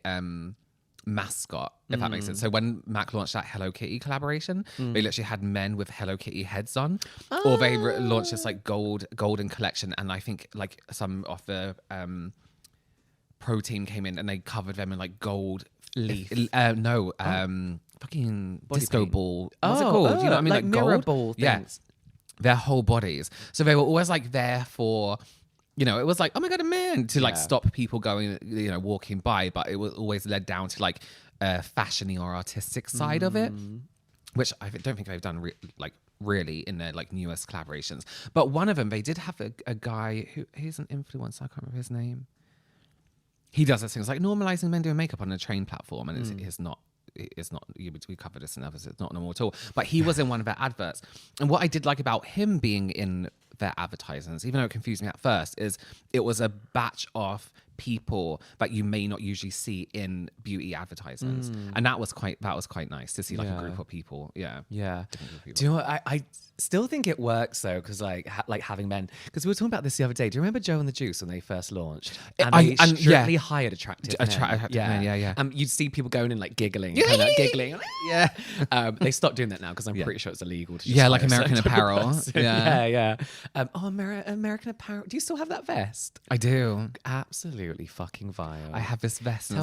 [SPEAKER 1] mascot, if that makes sense. So when Mac launched that Hello Kitty collaboration, they literally had men with Hello Kitty heads on, or they launched this like golden collection, and I think like some of the pro team came in and they covered them in like gold
[SPEAKER 2] Leaf.
[SPEAKER 1] Fucking
[SPEAKER 2] Body
[SPEAKER 1] disco
[SPEAKER 2] paint.
[SPEAKER 1] ball. What's it called? You know what I mean?
[SPEAKER 2] Like mirror
[SPEAKER 1] gold
[SPEAKER 2] ball
[SPEAKER 1] Yeah.
[SPEAKER 2] things.
[SPEAKER 1] Their whole bodies. So they were always like there for, you know, it was like, oh my God, a man, to like stop people going, you know, walking by. But it was always led down to like a fashion-y or artistic side of it, which I don't think they've done really in their like newest collaborations. But one of them, they did have a guy he's an influencer. I can't remember his name. He does those things like normalizing men doing makeup on a train platform, and it's not. We covered this in others. It's not normal at all. But he was in one of their adverts, and what I did like about him being in their advertisements, even though it confused me at first, is it was a batch of people that you may not usually see in beauty advertisements, and that was quite nice to see like a group of people. Yeah.
[SPEAKER 2] Do you know what? I still think it works though, because like having men, because we were talking about this the other day. Do you remember Joe and the Juice when they first launched? And they strictly hired attractive men. You'd see people going in like giggling, giggling. They stopped doing that now because I'm pretty sure it's illegal to just
[SPEAKER 1] like
[SPEAKER 2] hire a
[SPEAKER 1] American
[SPEAKER 2] certain
[SPEAKER 1] Apparel.
[SPEAKER 2] person. American Apparel. Do you still have that vest?
[SPEAKER 1] I do.
[SPEAKER 2] Absolutely fucking vile.
[SPEAKER 1] I have this vest, and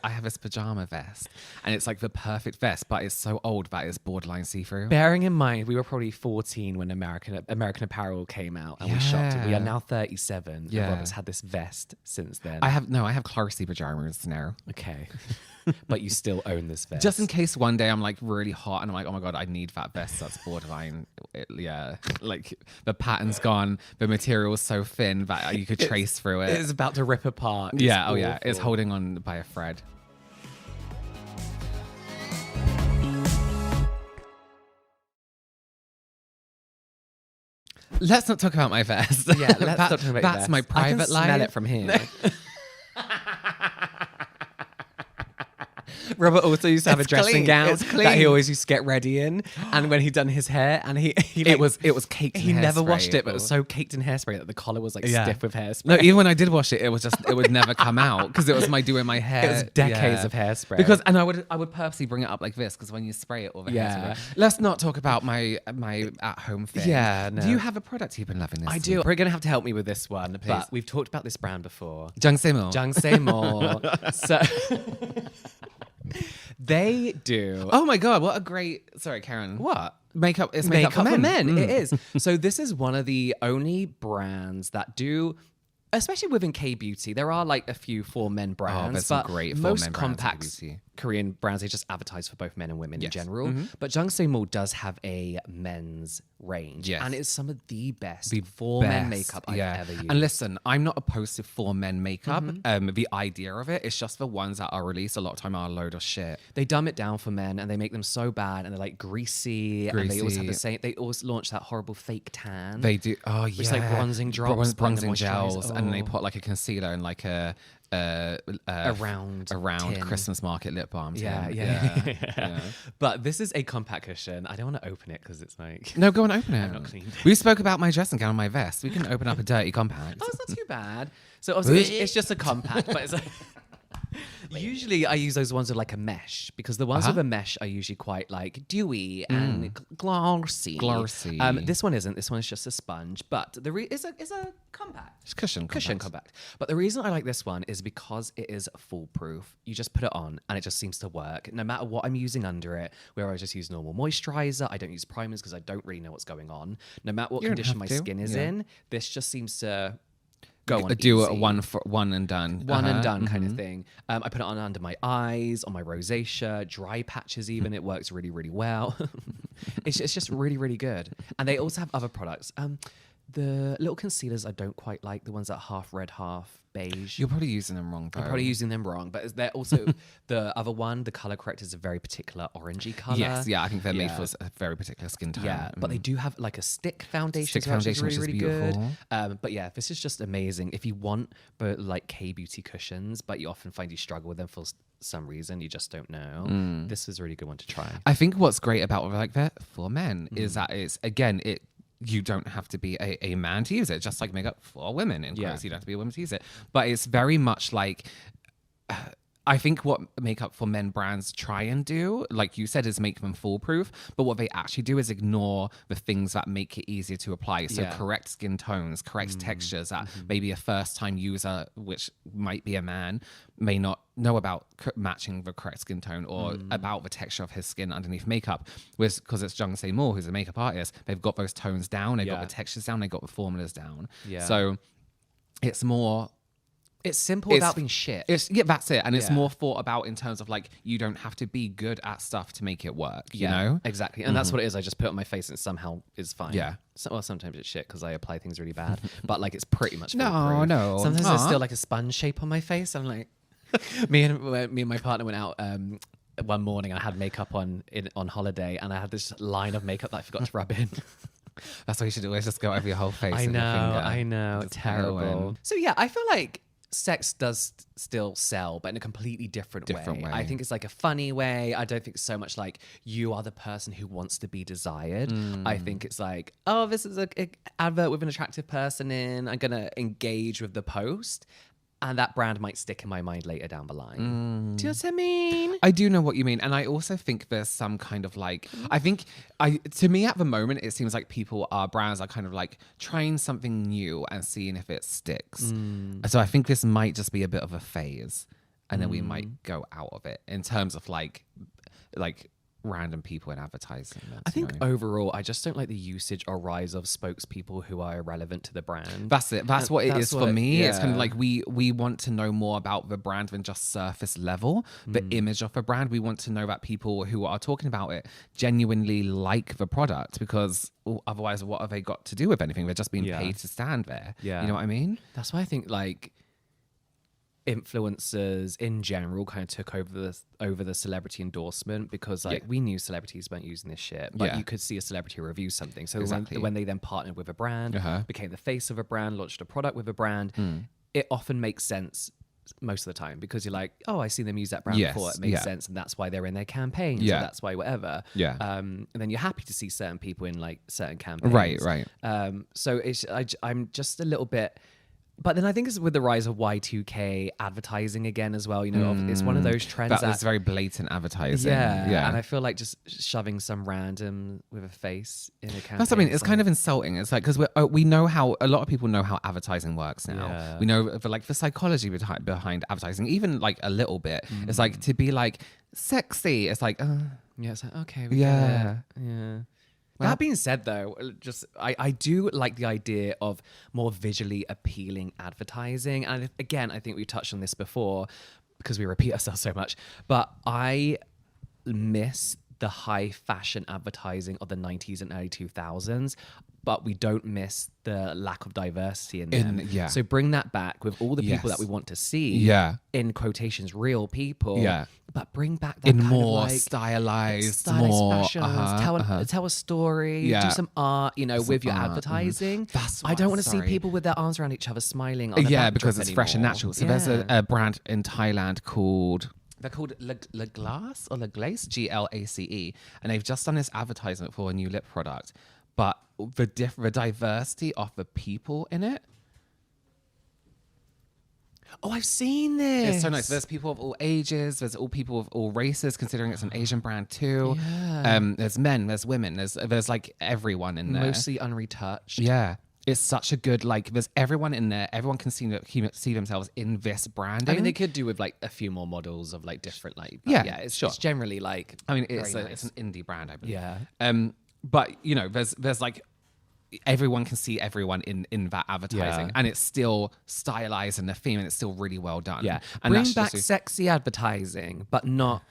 [SPEAKER 1] I have this pajama vest, and it's like the perfect vest, but it's so old that it's borderline see-through.
[SPEAKER 2] Bearing in mind, we were probably 14 when American Apparel came out, and we shopped it. We are now 37.
[SPEAKER 1] Yeah.
[SPEAKER 2] And Robert's had this vest since then.
[SPEAKER 1] I have Clarity pajamas now.
[SPEAKER 2] Okay. But you still own this vest.
[SPEAKER 1] Just in case one day I'm like really hot and I'm like, oh my God, I need that vest that's borderline. Like the pattern's gone, the material's so thin that you could trace through it.
[SPEAKER 2] It's about to rip apart. It's
[SPEAKER 1] It's
[SPEAKER 2] awful.
[SPEAKER 1] holding on by a thread. Let's not talk about my vest.
[SPEAKER 2] Yeah, let's not talk about your
[SPEAKER 1] That's
[SPEAKER 2] vest.
[SPEAKER 1] my private life.
[SPEAKER 2] I can smell it from here.
[SPEAKER 1] Robert also used to have
[SPEAKER 2] It's
[SPEAKER 1] a dressing
[SPEAKER 2] clean.
[SPEAKER 1] gown
[SPEAKER 2] It's
[SPEAKER 1] that
[SPEAKER 2] clean.
[SPEAKER 1] he always used to get ready in, and when he done his hair, and it was caked in
[SPEAKER 2] He never
[SPEAKER 1] hairspray.
[SPEAKER 2] washed it, but it was so caked in hairspray that the collar was like stiff with hairspray.
[SPEAKER 1] No, even when I did wash it, it would never come out because it was doing my hair.
[SPEAKER 2] It was decades of hairspray.
[SPEAKER 1] And I would purposely bring it up like this because when you spray it, all the hairspray. Let's not talk about my at home thing.
[SPEAKER 2] Yeah, no.
[SPEAKER 1] Do you have a product you've been loving this
[SPEAKER 2] I
[SPEAKER 1] week?
[SPEAKER 2] do. You're going to have to help me with this one,
[SPEAKER 1] Please.
[SPEAKER 2] but we've talked about this brand before.
[SPEAKER 1] Jung Seymour.
[SPEAKER 2] Jung Seymour. So they do.
[SPEAKER 1] Oh my God! What a great. Sorry, Karen.
[SPEAKER 2] What?
[SPEAKER 1] Makeup. It's
[SPEAKER 2] Makeup
[SPEAKER 1] makeup
[SPEAKER 2] for men. It is. So this is one of the only brands that do, especially within K-beauty, there are like a few for men brands,
[SPEAKER 1] there's some
[SPEAKER 2] but
[SPEAKER 1] great for
[SPEAKER 2] most
[SPEAKER 1] men brands in
[SPEAKER 2] compact
[SPEAKER 1] K-beauty.
[SPEAKER 2] Korean brands, they just advertise for both men and women in general. But Jung Seymour does have a men's range,
[SPEAKER 1] Yes.
[SPEAKER 2] and it's some of the best for men makeup I've ever used.
[SPEAKER 1] And listen, I'm not opposed to for men makeup. The idea of it, it's just the ones that are released a lot of time are a load of shit.
[SPEAKER 2] They dumb it down for men and they make them so bad and they're like greasy. And they always have the same. They always launch that horrible fake tan.
[SPEAKER 1] They do. Oh yeah,
[SPEAKER 2] It's like bronzing drops,
[SPEAKER 1] bronzing
[SPEAKER 2] moisturizer.
[SPEAKER 1] gels, and they
[SPEAKER 2] Oh.
[SPEAKER 1] put like a concealer and like a
[SPEAKER 2] round tin.
[SPEAKER 1] Christmas market lip balm.
[SPEAKER 2] Yeah. But this is a compact cushion. I don't want to open it because it's like.
[SPEAKER 1] No, go and open it.
[SPEAKER 2] I'm not clean.
[SPEAKER 1] We spoke about my dressing gown and my vest. We can open up a dirty compact.
[SPEAKER 2] Oh, it's not too bad. So obviously it's just a compact, but it's like. Usually I use those ones with like a mesh because the ones with a mesh are usually quite like dewy and glossy.
[SPEAKER 1] Glossy.
[SPEAKER 2] This one isn't. This one is just a sponge, but it's a compact.
[SPEAKER 1] It's cushion
[SPEAKER 2] Compact. But the reason I like this one is because it is foolproof. You just put it on and it just seems to work no matter what I'm using under it. Where I just use normal moisturizer, I don't use primers because I don't really know what's going on. No matter what condition my skin is in, this just seems to go on
[SPEAKER 1] do
[SPEAKER 2] easy.
[SPEAKER 1] it one and done.
[SPEAKER 2] One and done kind of thing. I put it on under my eyes, on my rosacea, dry patches even. It works really, really well. It's just really, really good. And they also have other products. The little concealers I don't quite like, the ones that are half red, half beige.
[SPEAKER 1] You're probably using them wrong, though.
[SPEAKER 2] I'm probably using them wrong, but they're also the other one, the color corrector is a very particular orangey color.
[SPEAKER 1] Yes, yeah, I think they're made for a very particular skin tone.
[SPEAKER 2] Yeah, but they do have like a stick foundation.
[SPEAKER 1] Stick foundation,
[SPEAKER 2] which is really, really
[SPEAKER 1] beautiful.
[SPEAKER 2] good. But yeah, this is just amazing. If you want like K-beauty cushions, but you often find you struggle with them for some reason, you just don't know. This is a really good one to try.
[SPEAKER 1] I think what's great about like that for men is that you don't have to be a man to use it, just like makeup for women. In quotes, you don't have to be a woman to use it. But it's very much like, I think what makeup for men brands try and do, like you said, is make them foolproof. But what they actually do is ignore the things that make it easier to apply. So correct skin tones, correct textures that maybe a first time user, which might be a man, may not know about matching the correct skin tone or about the texture of his skin underneath makeup. Because it's Jung Moore, who's a makeup artist, they've got those tones down, they've got the textures down, they've got the formulas down. Yeah. So it's more...
[SPEAKER 2] It's simple without being shit.
[SPEAKER 1] That's it. And it's more thought about in terms of like, you don't have to be good at stuff to make it work, you know?
[SPEAKER 2] Exactly. And that's what it is. I just put it on my face and it somehow is fine.
[SPEAKER 1] Yeah.
[SPEAKER 2] Well, sometimes it's shit because I apply things really bad. But like, it's pretty much
[SPEAKER 1] No.
[SPEAKER 2] Sometimes there's still like a sponge shape on my face. I'm like... me and my partner went out one morning. I had makeup on holiday and I had this line of makeup that I forgot to rub in.
[SPEAKER 1] That's why you should always just go over your whole face.
[SPEAKER 2] I know. Terrible. So yeah, I feel like sex does still sell, but in a completely different way. I think it's like a funny way. I don't think so much like you are the person who wants to be desired. I think it's like, oh, this is a advert with an attractive person in. I'm going to engage with the post. And that brand might stick in my mind later down the line. Do you know what I mean?
[SPEAKER 1] I do know what you mean. And I also think there's some kind of like, to me at the moment, it seems like brands are kind of like trying something new and seeing if it sticks. So I think this might just be a bit of a phase. And then we might go out of it in terms of like random people in advertising.
[SPEAKER 2] I think overall, I just don't like the usage or rise of spokespeople who are irrelevant to the brand.
[SPEAKER 1] That's it. That's what it is for me. It's kind of like we want to know more about the brand than just surface level, the image of the brand. We want to know that people who are talking about it genuinely like the product, because otherwise what have they got to do with anything? They're just being paid to stand there. Yeah. You know what I mean?
[SPEAKER 2] That's why I think like influencers in general kind of took over the celebrity endorsement, because like we knew celebrities weren't using this shit, but you could see a celebrity review something. So when they then partnered with a brand, became the face of a brand, launched a product with a brand, it often makes sense most of the time, because you're like, oh, I seen them use that brand before, it makes sense, and that's why they're in their campaigns, so that's why whatever. And then you're happy to see certain people in like certain campaigns,
[SPEAKER 1] right.
[SPEAKER 2] So I'm just a little bit. But then I think it's with the rise of Y2K advertising again as well. You know, it's one of those trends
[SPEAKER 1] that's very blatant advertising.
[SPEAKER 2] Yeah. And I feel like just shoving some random with a face in a campaign.
[SPEAKER 1] That's what I mean. It's kind of insulting. It's like, because we know how a lot of people know how advertising works now. Yeah. We know the psychology behind advertising, even like a little bit. It's like to be like sexy. It's like,
[SPEAKER 2] it's like, okay, we get it. Yeah. That being said, though, just I do like the idea of more visually appealing advertising. And again, I think we touched on this before because we repeat ourselves so much. But I miss the high fashion advertising of the 90s and early 2000s. But we don't miss the lack of diversity in them. So bring that back with all the people that we want to see. In quotations, real people. But bring back that
[SPEAKER 1] in
[SPEAKER 2] kind
[SPEAKER 1] more
[SPEAKER 2] of like
[SPEAKER 1] stylized more
[SPEAKER 2] fashions. Tell a story. Do some art. You know, with your advertising.
[SPEAKER 1] That's
[SPEAKER 2] I don't want to see people with their arms around each other smiling. On
[SPEAKER 1] because it's fresh and natural. So there's a brand in Thailand called. They're called Le Glace or Le Glace, GLACE, and they've just done this advertisement for a new lip product. But the diversity of the people in it.
[SPEAKER 2] Oh, I've seen this.
[SPEAKER 1] It's so nice. There's people of all ages. There's all people of all races, considering it's an Asian brand too.
[SPEAKER 2] Yeah.
[SPEAKER 1] There's men. There's women. There's like everyone in there.
[SPEAKER 2] Mostly unretouched.
[SPEAKER 1] Yeah. It's such a good, like, there's everyone in there. Everyone can see themselves in this branding.
[SPEAKER 2] I mean, they could do with like a few more models of like different, like,
[SPEAKER 1] Yeah,
[SPEAKER 2] it's
[SPEAKER 1] sure.
[SPEAKER 2] It's generally like,
[SPEAKER 1] I mean, it's
[SPEAKER 2] very
[SPEAKER 1] it's an indie brand, I believe.
[SPEAKER 2] Yeah.
[SPEAKER 1] But you know, there's like everyone can see everyone in that advertising,
[SPEAKER 2] Yeah.
[SPEAKER 1] and it's still stylized and the theme, and it's still really well done.
[SPEAKER 2] Yeah.
[SPEAKER 1] And
[SPEAKER 2] Bring
[SPEAKER 1] that's
[SPEAKER 2] back
[SPEAKER 1] just-
[SPEAKER 2] sexy advertising, but not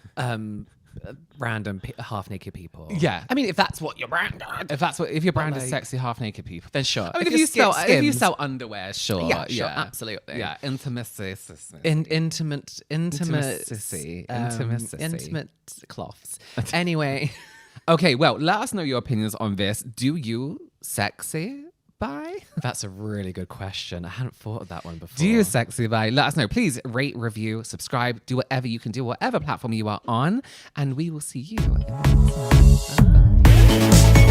[SPEAKER 2] random half-naked people.
[SPEAKER 1] Yeah.
[SPEAKER 2] I mean, if that's what your brand is,
[SPEAKER 1] if your brand is
[SPEAKER 2] like-
[SPEAKER 1] sexy half naked people,
[SPEAKER 2] then sure.
[SPEAKER 1] I mean,
[SPEAKER 2] If you're
[SPEAKER 1] if you
[SPEAKER 2] Skims-
[SPEAKER 1] sell underwear, sure.
[SPEAKER 2] Yeah, sure, absolutely.
[SPEAKER 1] Yeah, intimacy.
[SPEAKER 2] intimate,
[SPEAKER 1] Intimacy.
[SPEAKER 2] intimate cloths. Anyway,
[SPEAKER 1] Okay, well, let us know your opinions on this. Do you sexy buy?
[SPEAKER 2] that's a really good question. I hadn't thought of that one before.
[SPEAKER 1] Do you sexy buy? Let us know. Please rate, review, subscribe, do whatever you can do, whatever platform you are on, and we will see you in the next one. Bye.